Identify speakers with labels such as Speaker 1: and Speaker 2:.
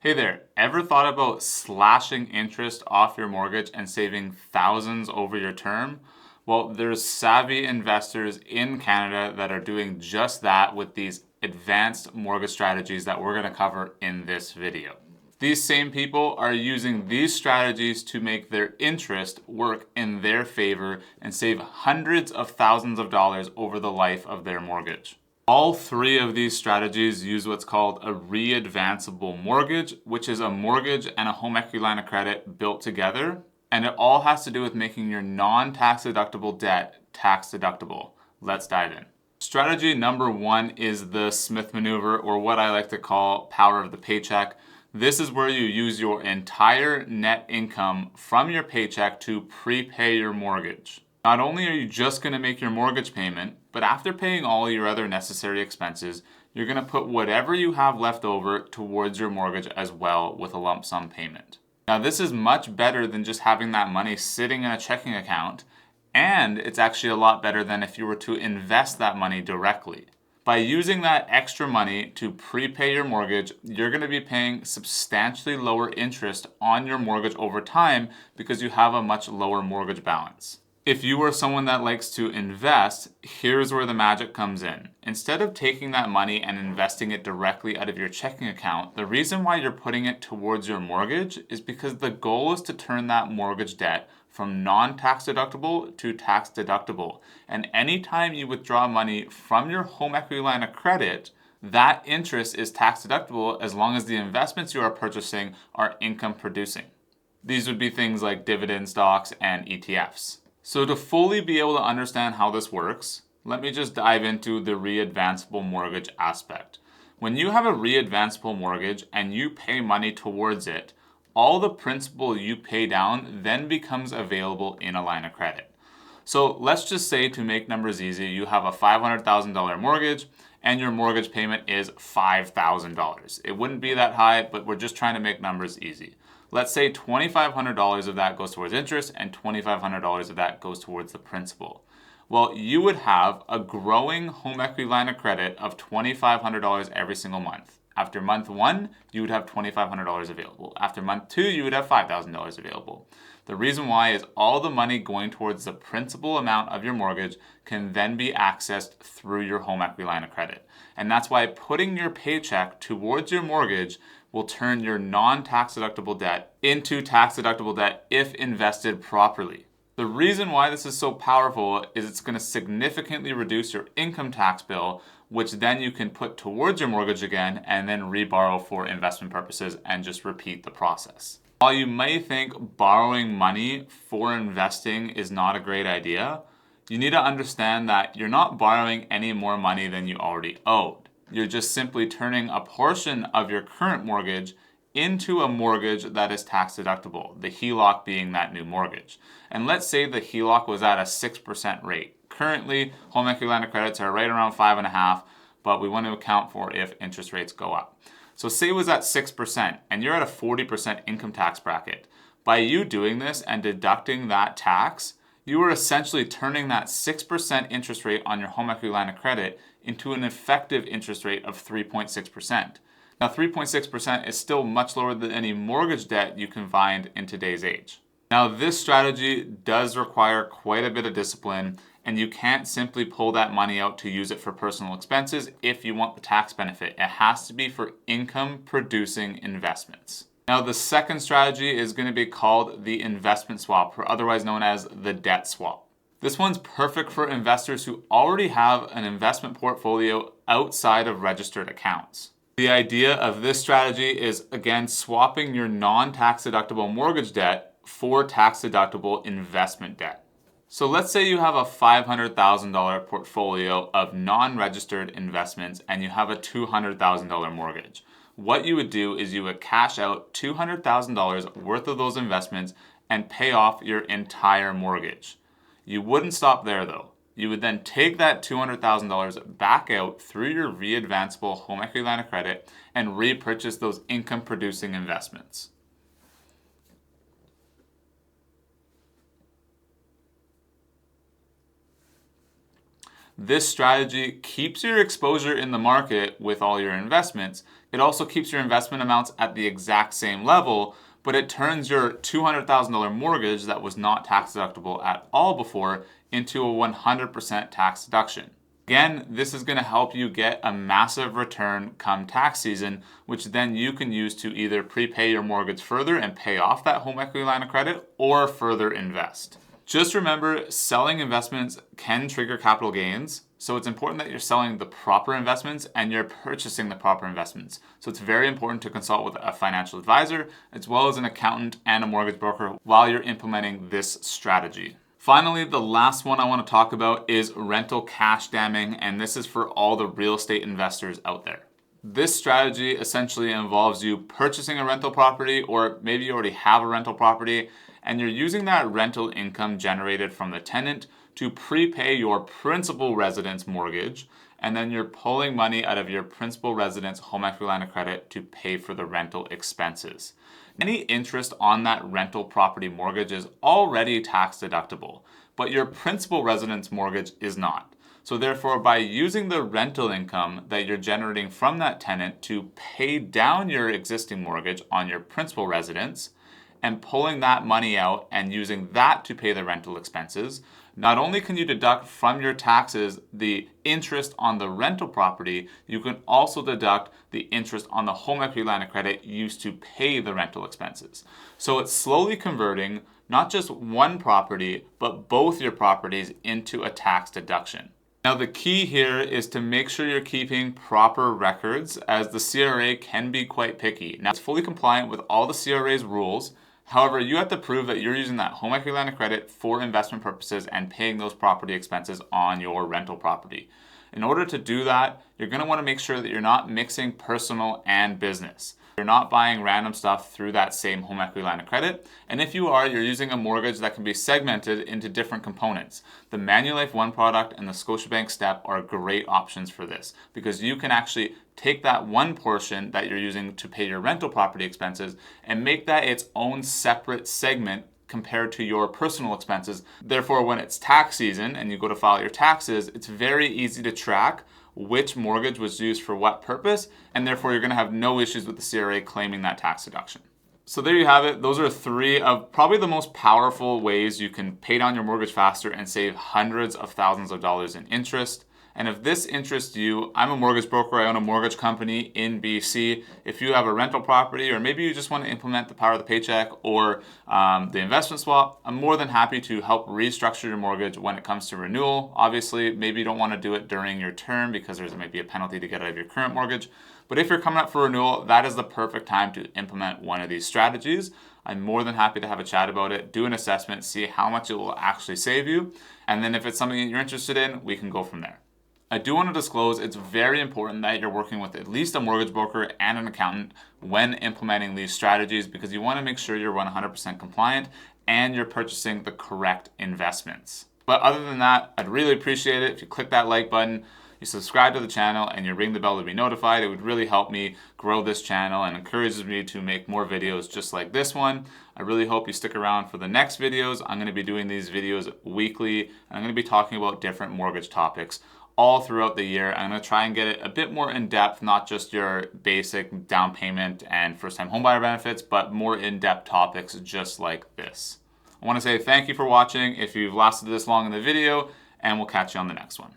Speaker 1: Hey there, ever thought about slashing interest off your mortgage and saving thousands over your term? Well, there's savvy investors in Canada that are doing just that with these advanced mortgage strategies that we're going to cover in this video. These same people are using these strategies to make their interest work in their favor and save hundreds of thousands of dollars over the life of their mortgage. All three of these strategies use what's called a readvanceable mortgage, which is a mortgage and a home equity line of credit built together. And it all has to do with making your non-tax deductible debt tax deductible. Let's dive in. Strategy number one is the Smith Manoeuvre, or what I like to call power of the paycheck. This is where you use your entire net income from your paycheck to prepay your mortgage. Not only are you just going to make your mortgage payment, but after paying all your other necessary expenses, you're going to put whatever you have left over towards your mortgage as well with a lump sum payment. Now, this is much better than just having that money sitting in a checking account, and it's actually a lot better than if you were to invest that money directly. By using that extra money to prepay your mortgage, you're going to be paying substantially lower interest on your mortgage over time because you have a much lower mortgage balance. If you are someone that likes to invest, here's where the magic comes in. Instead of taking that money and investing it directly out of your checking account, the reason why you're putting it towards your mortgage is because the goal is to turn that mortgage debt from non-tax deductible to tax deductible. And anytime you withdraw money from your home equity line of credit, that interest is tax deductible as long as the investments you are purchasing are income producing. These would be things like dividend stocks and ETFs. So to fully be able to understand how this works, let me just dive into the readvanceable mortgage aspect. When you have a readvanceable mortgage and you pay money towards it, all the principal you pay down then becomes available in a line of credit. So let's just say, to make numbers easy, you have a $500,000 mortgage and your mortgage payment is $5,000. It wouldn't be that high, but we're just trying to make numbers easy. Let's say $2,500 of that goes towards interest and $2,500 of that goes towards the principal. Well, you would have a growing home equity line of credit of $2,500 every single month. After month one, you would have $2,500 available. After month two, you would have $5,000 available. The reason why is all the money going towards the principal amount of your mortgage can then be accessed through your home equity line of credit. And that's why putting your paycheck towards your mortgage will turn your non-tax deductible debt into tax deductible debt if invested properly. The reason why this is so powerful is it's going to significantly reduce your income tax bill, which then you can put towards your mortgage again and then reborrow for investment purposes and just repeat the process. While you may think borrowing money for investing is not a great idea, you need to understand that you're not borrowing any more money than you already owed. You're just simply turning a portion of your current mortgage into a mortgage that is tax deductible, the HELOC being that new mortgage. And let's say the HELOC was at a 6% rate. Currently, home equity line of credits are right around 5.5%, but we want to account for if interest rates go up. So say it was at 6% and you're at a 40% income tax bracket. By you doing this and deducting that tax, you are essentially turning that 6% interest rate on your home equity line of credit into an effective interest rate of 3.6%. Now, 3.6% is still much lower than any mortgage debt you can find in today's age. Now, this strategy does require quite a bit of discipline, and you can't simply pull that money out to use it for personal expenses if you want the tax benefit. It has to be for income-producing investments. Now, the second strategy is going to be called the investment swap, or otherwise known as the debt swap. This one's perfect for investors who already have an investment portfolio outside of registered accounts. The idea of this strategy is, again, swapping your non-tax deductible mortgage debt for tax deductible investment debt. So let's say you have a $500,000 portfolio of non-registered investments and you have a $200,000 mortgage. What you would do is you would cash out $200,000 worth of those investments and pay off your entire mortgage. You wouldn't stop there though. You would then take that $200,000 back out through your readvanceable home equity line of credit and repurchase those income producing investments. This strategy keeps your exposure in the market with all your investments, It also keeps your investment amounts at the exact same level, but it turns your $200,000 mortgage that was not tax deductible at all before into a 100% tax deduction. Again, this is going to help you get a massive return come tax season, which then you can use to either prepay your mortgage further and pay off that home equity line of credit or further invest. Just remember, selling investments can trigger capital gains, so it's important that you're selling the proper investments and you're purchasing the proper investments. So it's very important to consult with a financial advisor as well as an accountant and a mortgage broker while you're implementing this strategy. Finally, the last one I want to talk about is rental cash damming, and this is for all the real estate investors out there. This strategy essentially involves you purchasing a rental property, or maybe you already have a rental property, and you're using that rental income generated from the tenant to prepay your principal residence mortgage, and then you're pulling money out of your principal residence home equity line of credit to pay for the rental expenses. Any interest on that rental property mortgage is already tax deductible, but your principal residence mortgage is not. So therefore, by using the rental income that you're generating from that tenant to pay down your existing mortgage on your principal residence and pulling that money out and using that to pay the rental expenses, not only can you deduct from your taxes the interest on the rental property, you can also deduct the interest on the home equity line of credit used to pay the rental expenses. So it's slowly converting not just one property, but both your properties into a tax deduction. Now the key here is to make sure you're keeping proper records, as the CRA can be quite picky. Now it's fully compliant with all the CRA's rules. However, you have to prove that you're using that home equity line of credit for investment purposes and paying those property expenses on your rental property. In order to do that, you're going to want to make sure that you're not mixing personal and business. You're not buying random stuff through that same home equity line of credit. And if you are, you're using a mortgage that can be segmented into different components. The Manulife One product and the Scotiabank Step are great options for this, because you can actually take that one portion that you're using to pay your rental property expenses and make that its own separate segment compared to your personal expenses. Therefore, when it's tax season and you go to file your taxes, it's very easy to track which mortgage was used for what purpose, and therefore you're going to have no issues with the CRA claiming that tax deduction. So there you have it. Those are three of probably the most powerful ways you can pay down your mortgage faster and save hundreds of thousands of dollars in interest. And if this interests you, I'm a mortgage broker. I own a mortgage company in BC. If you have a rental property, or maybe you just want to implement the power of the paycheck or the investment swap, I'm more than happy to help restructure your mortgage when it comes to renewal. Obviously, maybe you don't want to do it during your term because there might be a penalty to get out of your current mortgage. But if you're coming up for renewal, that is the perfect time to implement one of these strategies. I'm more than happy to have a chat about it, do an assessment, see how much it will actually save you. And then if it's something that you're interested in, we can go from there. I do want to disclose it's very important that you're working with at least a mortgage broker and an accountant when implementing these strategies, because you want to make sure you're 100% compliant and you're purchasing the correct investments. But other than that, I'd really appreciate it if you click that like button, you subscribe to the channel, and you ring the bell to be notified. It would really help me grow this channel and encourages me to make more videos just like this one. I really hope you stick around for the next videos. I'm going to be doing these videos weekly, and I'm going to be talking about different mortgage topics all throughout the year. I'm going to try and get it a bit more in depth, not just your basic down payment and first-time homebuyer benefits, but more in-depth topics just like this. I want to say thank you for watching if you've lasted this long in the video, and we'll catch you on the next one.